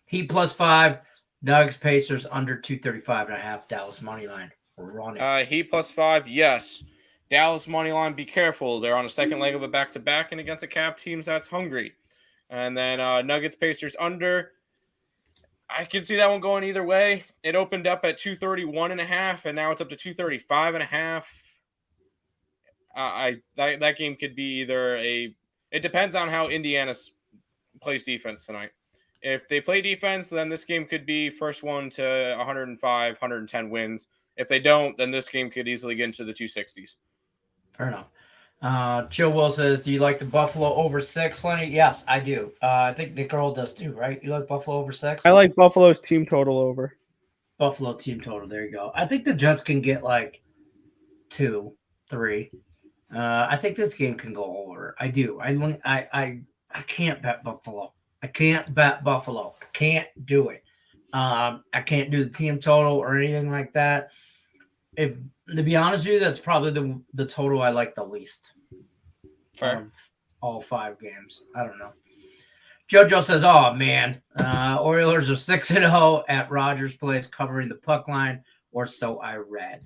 Heat +5. Nuggets Pacers under 235.5. Dallas money line. Run it. Heat +5. Yes. Dallas money line. Be careful. They're on a second leg of a back-to-back, and against a Cap team that's hungry. And then Nuggets Pacers under. I can see that one going either way. It opened up at 231.5, and now it's up to 235.5. That game could be either a. It depends on how Indiana plays defense tonight. If they play defense, then this game could be first one to 105, 110 wins. If they don't, then this game could easily get into the 260s. Fair enough. Chill Will says, do you like the Buffalo over 6, Lenny? Yes, I do. I think Nick Earl does too, right? You like Buffalo over 6? I like Buffalo's team total over. Buffalo team total. There you go. I think the Jets can get like 2, 3. I think this game can go over. I do. I can't bet Buffalo. I can't bet Buffalo. I can't do it. I can't do the team total or anything like that. If to be honest with you, that's probably the total I like the least. Fair. Of all 5 games. I don't know. JoJo says, "Oh man, Oilers are 6-0 at Rogers Place, covering the puck line, or so I read."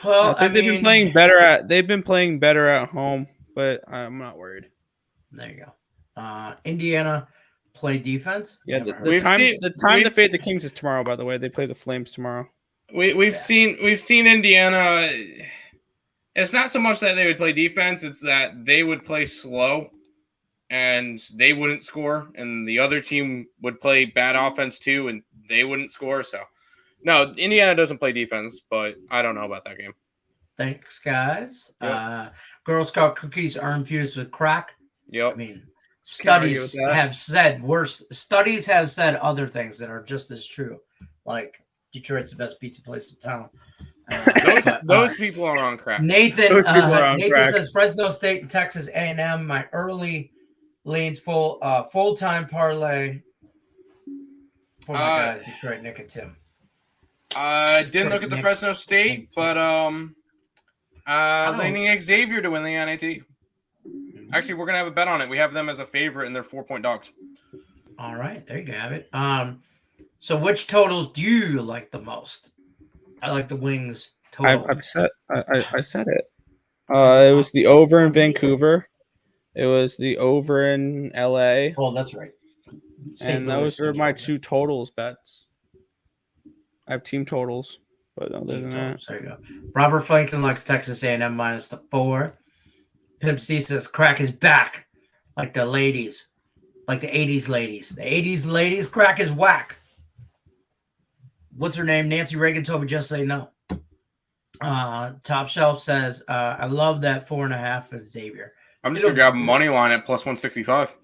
Well, I think they've been playing better they've been playing better at home, but I'm not worried. There you go. Indiana play defense. Yeah, Never heard. the time we've- to fade the Kings is tomorrow. By the way, they play the Flames tomorrow. We've seen Indiana. It's not so much that they would play defense; it's that they would play slow, and they wouldn't score, and the other team would play bad offense too, and they wouldn't score. So, no, Indiana doesn't play defense, but I don't know about that game. Thanks, guys. Yep. Girl Scout cookies are infused with crack. Yep. I mean, argue studies with that. have said worse. Studies have said other things that are just as true, like Detroit's the best pizza place in town. Those people are on crack. Nathan, Those people are on Nathan crack. says Fresno State and Texas A&M. My early leans full-time parlay for my guys, Detroit, Nick and Tim. I didn't look at the Fresno State, but leaning Xavier to win the NAT. Actually, we're gonna have a bet on it. We have them as a favorite, and they're 4-point dogs. All right, there you have it. So which totals do you like the most? I like the Wings total. I said it. It was the over in Vancouver. It was the over in LA. Oh, that's right. And those are my 2 totals bets. I have team totals, but other than that, there you go. Robert Franklin likes Texas A&M minus the 4. Pimp C says crack is back, like the ladies, like the 80s ladies. The 80s ladies, crack is whack. What's her name? Nancy Reagan told me just say no. Top Shelf says, I love that 4.5 for Xavier. I'm just gonna grab money line at plus 165.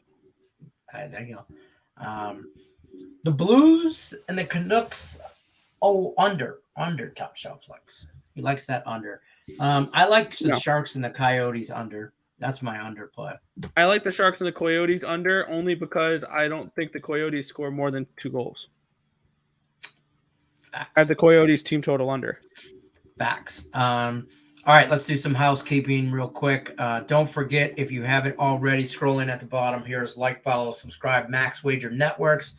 There you go. The Blues and the Canucks. Oh, under Top Shelf likes. He likes that under. I like the Sharks and the Coyotes under. That's my under play. I like the Sharks and the Coyotes under only because I don't think the Coyotes score more than 2 goals. Facts. I have the Coyotes team total under. Facts. All right, let's do some housekeeping real quick. Don't forget, if you haven't already, scrolling at the bottom here is like, follow, subscribe, Max Wager Networks.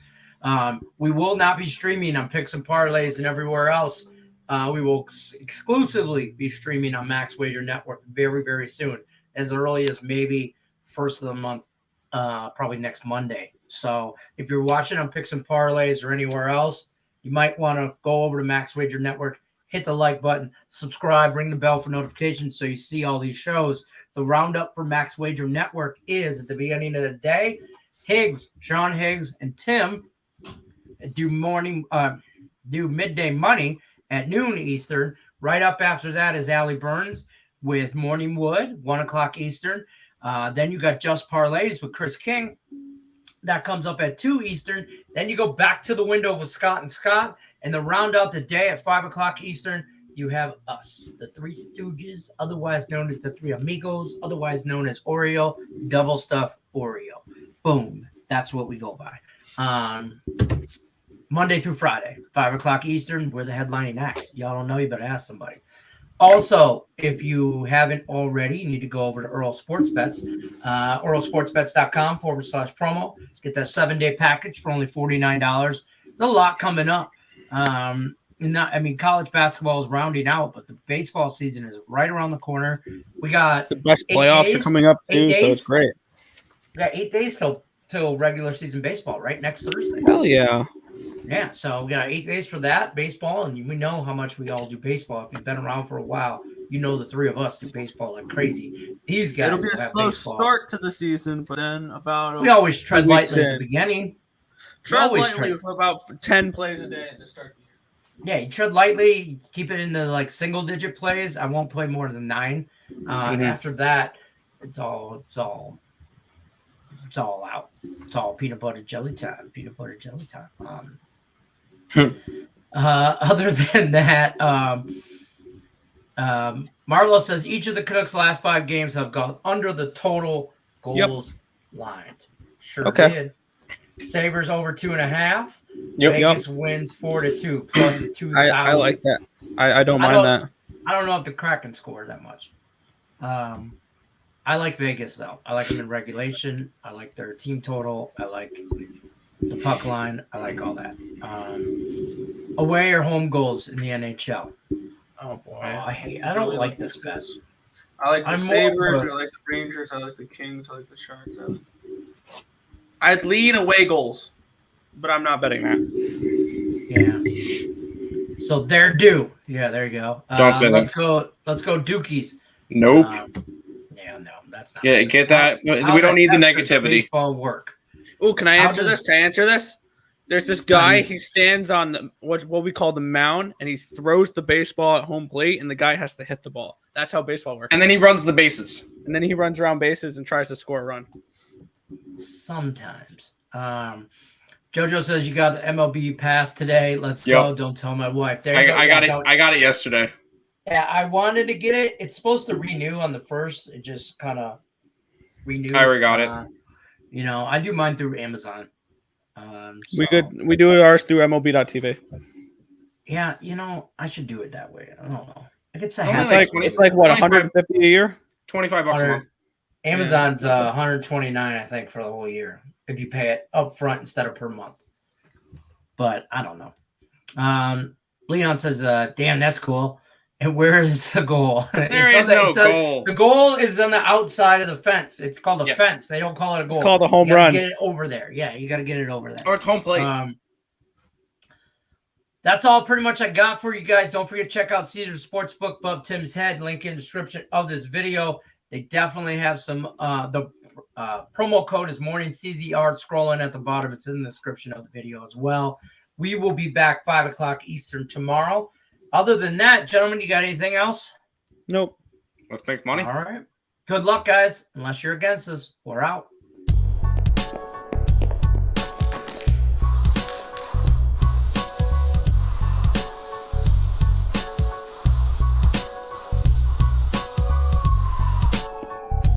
We will not be streaming on Picks and Parlays and everywhere else. We will exclusively be streaming on Max Wager Network very, very soon, as early as maybe first of the month, probably next Monday. So if you're watching on Picks and Parlays or anywhere else, you might want to go over to Max Wager Network, hit the like button, subscribe, ring the bell for notifications so you see all these shows. The roundup for Max Wager Network is at the beginning of the day. Higgs, Sean Higgs, and Tim do midday money at noon Eastern. Right up after that is Allie Burns with Morning Wood, 1 o'clock Eastern. Then you got Just Parlays with Chris King. That comes up at 2 Eastern. Then you go back to the window with Scott and Scott. And to round out the day at 5 o'clock Eastern, you have us, the Three Stooges, otherwise known as the Three Amigos, otherwise known as Oreo, Double Stuff Oreo. Boom. That's what we go by. Monday through Friday, 5 o'clock Eastern, we're the headlining act. Y'all don't know, you better ask somebody. Also, if you haven't already, you need to go over to Earl Sports Bets, earlsportsbets.com/promo. Get that 7-day package for only $49. There's a lot coming up. College basketball is rounding out, but the baseball season is right around the corner. We got The best 8 playoffs days, are coming up too, 8 so days. it's great. We got 8 days till regular season baseball, right? Next Thursday. Hell yeah. Yeah, so we got 8 days for that baseball, and we know how much we all do baseball. If you've been around for a while, you know the three of us do baseball like crazy. These guys It'll be a will have slow baseball. start to the season, but then about We always tread 2 weeks lightly at the in. beginning. tread always lightly tread- for about 10 plays a day at the start of the year. Yeah, you tread lightly, keep it in the like single digit plays. I won't play more than 9. After that, it's all out. It's all peanut butter jelly time. Other than that, Marlo says each of the Canucks' last 5 games have gone under the total goals line. Sure did. Sabres over 2.5. Vegas wins 4-2 plus 2,000. I like that. I don't mind that. I don't know if the Kraken score that much. I like Vegas though. I like them in regulation. I like their team total. I like the puck line. I like all that. Away or home goals in the NHL. Oh boy, I don't like this bet. I like the I'm Sabres. more- I like the Rangers. I like the Kings. I like the Sharks. I'd lean away goals, but I'm not betting that. Yeah. So they're due. Yeah, there you go. Don't say let's go. Let's go Dookies. Nope. Yeah, no, that's not. Yeah, good. get that. How We don't need the heck does negativity. Baseball work. Oh, can I How answer does- this? Can I answer this? There's this guy. He stands on what we call the mound, and he throws the baseball at home plate, and the guy has to hit the ball. That's how baseball works. And then he runs the bases. And then he runs around bases and tries to score a run. Sometimes. Jojo says you got the MLB pass today. Let's go. Don't tell my wife. There you go. I got it. Don't- I got it yesterday. Yeah, I wanted to get it. It's supposed to renew on the 1st. It just kind of renews. I already got it. I do mine through Amazon. We do ours through MLB.TV. Yeah, I should do it that way. I don't know. It's a It's only half. like It's like what, 25 150 a year? $25 a month. Amazon's 129, I think, for the whole year if you pay it up front instead of per month. But I don't know. Leon says, "Damn, that's cool." And where is the goal? There is no goal. The goal is on the outside of the fence. It's called a Yes. fence. They don't call it a goal. It's called a home You gotta run. Get it over there. Yeah, you got to get it over there. Or it's home plate. That's all pretty much I got for you guys. Don't forget to check out Caesar's Sportsbook above Tim's head. Link in the description of this video. They definitely have some. The promo code is Morning CZR. Scrolling at the bottom. It's in the description of the video as well. We will be back 5 o'clock Eastern tomorrow. Other than that, gentlemen, you got anything else? Nope. Let's make money. All right. Good luck, guys. Unless you're against us, we're out.